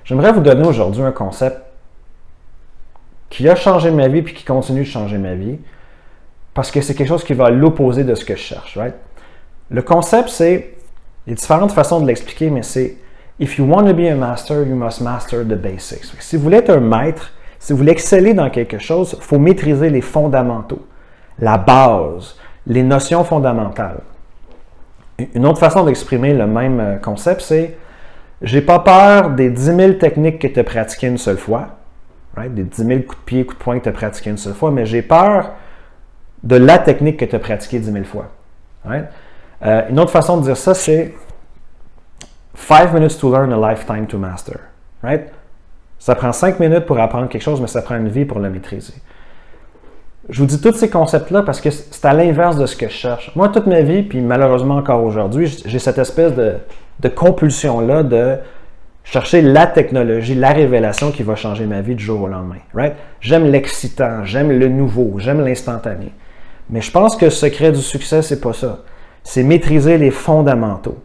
J'aimerais vous donner aujourd'hui un concept qui a changé ma vie puis qui continue de changer ma vie parce que c'est quelque chose qui va à l'opposé de ce que je cherche. Right? Le concept, c'est, il y a différentes façons de l'expliquer, mais c'est if you want to be a master, you must master the basics. Si vous voulez être un maître, si vous voulez exceller dans quelque chose, il faut maîtriser les fondamentaux, la base, les notions fondamentales. Une autre façon d'exprimer le même concept, c'est j'ai pas peur des 10 000 techniques que tu as pratiquées une seule fois, right? Des 10 000 coups de pied, coups de poing que tu as pratiquées une seule fois, mais j'ai peur de la technique que tu as pratiquée 10 000 fois. Right? Une autre façon de dire ça, c'est 5 minutes to learn, a lifetime to master. Right? Ça prend 5 minutes pour apprendre quelque chose, mais ça prend une vie pour le maîtriser. Je vous dis tous ces concepts-là parce que c'est à l'inverse de ce que je cherche. Moi, toute ma vie, puis malheureusement encore aujourd'hui, j'ai cette espèce de compulsion-là de chercher la technologie, la révélation qui va changer ma vie du jour au lendemain. Right? J'aime l'excitant, j'aime le nouveau, j'aime l'instantané. Mais je pense que le secret du succès, c'est pas ça. C'est maîtriser les fondamentaux.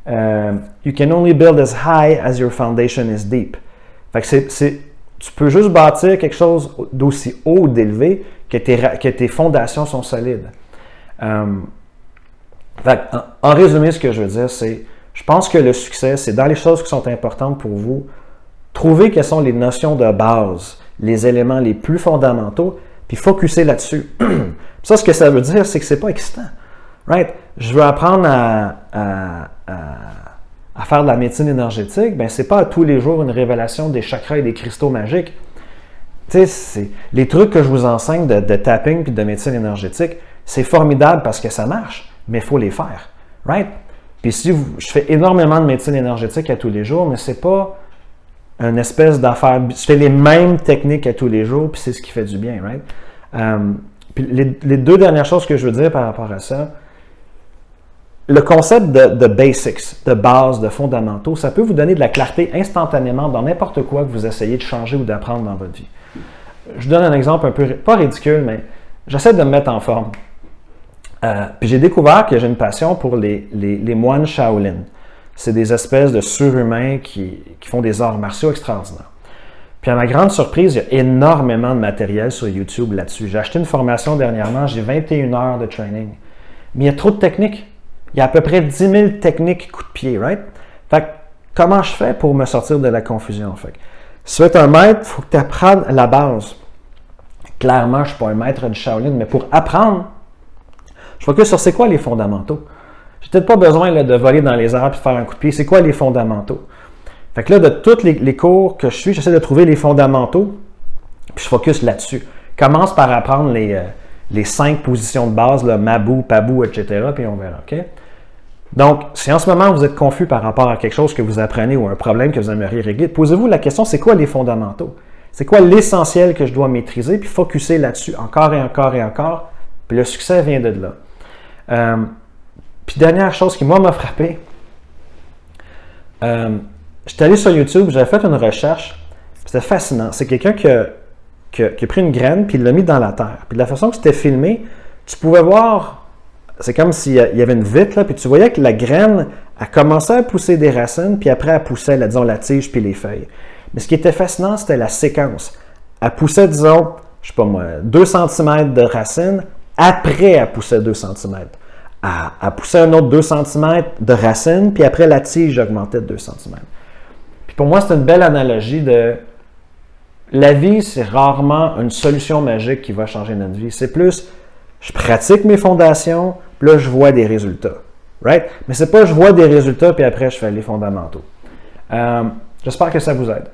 You can only build as high as your foundation is deep. Fait que tu peux juste bâtir quelque chose d'aussi haut ou d'élevé que tes fondations sont solides. En résumé, ce que je veux dire, c'est je pense que le succès, c'est dans les choses qui sont importantes pour vous, trouver quelles sont les notions de base, les éléments les plus fondamentaux, puis focusser là-dessus. Ça, ce que ça veut dire, c'est que c'est pas excitant. Right? Je veux apprendre à faire de la médecine énergétique, ben c'est pas à tous les jours une révélation des chakras et des cristaux magiques. Tu sais, les trucs que je vous enseigne de tapping puis de médecine énergétique, c'est formidable parce que ça marche, mais il faut les faire. Right? Puis je fais énormément de médecine énergétique à tous les jours, mais c'est pas une espèce d'affaire. Je fais les mêmes techniques à tous les jours, puis c'est ce qui fait du bien. Right? Puis les deux dernières choses que je veux dire par rapport à ça, le concept de basics, de base, de fondamentaux, ça peut vous donner de la clarté instantanément dans n'importe quoi que vous essayez de changer ou d'apprendre dans votre vie. Je vous donne un exemple un peu, pas ridicule, mais j'essaie de me mettre en forme. Puis j'ai découvert que j'ai une passion pour les moines Shaolin. C'est des espèces de surhumains qui font des arts martiaux extraordinaires. Puis à ma grande surprise, il y a énormément de matériel sur YouTube là-dessus. J'ai acheté une formation dernièrement, j'ai 21 heures de training. Mais il y a trop de techniques. Il y a à peu près 10 000 techniques coup de pied, right? Fait que, comment je fais pour me sortir de la confusion? Fait que, si tu veux être un maître, il faut que tu apprennes la base. Clairement, je ne suis pas un maître du Shaolin, mais pour apprendre, je focus sur c'est quoi les fondamentaux. J'ai peut-être pas besoin là, de voler dans les airs et de faire un coup de pied. C'est quoi les fondamentaux? Fait que là, de tous les cours que je suis, j'essaie de trouver les fondamentaux, puis je focus là-dessus. Commence par apprendre les 5 positions de base, là, Mabou, Pabou, etc., puis on verra, OK? Donc, si en ce moment vous êtes confus par rapport à quelque chose que vous apprenez ou un problème que vous aimeriez régler, posez-vous la question, c'est quoi les fondamentaux? C'est quoi l'essentiel que je dois maîtriser? Puis focuser là-dessus encore et encore et encore, puis le succès vient de là. Puis dernière chose qui, moi, m'a frappé, j'étais allé sur YouTube, j'avais fait une recherche, c'était fascinant. C'est quelqu'un qui a pris une graine puis il l'a mis dans la terre. Puis de la façon que c'était filmé, tu pouvais voir, c'est comme s'il y avait une vitre, là, puis tu voyais que la graine a commencé à pousser des racines, puis après elle poussait, là, disons, la tige puis les feuilles. Mais ce qui était fascinant, c'était la séquence. Elle poussait, disons, je sais pas moi, 2 cm de racines, après elle poussait 2 cm. Elle poussait un autre 2 cm de racines, puis après la tige augmentait de 2 cm. Puis pour moi, c'est une belle analogie de la vie, c'est rarement une solution magique qui va changer notre vie. C'est plus, je pratique mes fondations, puis là, je vois des résultats. Right? Mais c'est pas, je vois des résultats, puis après, je fais les fondamentaux. J'espère que ça vous aide.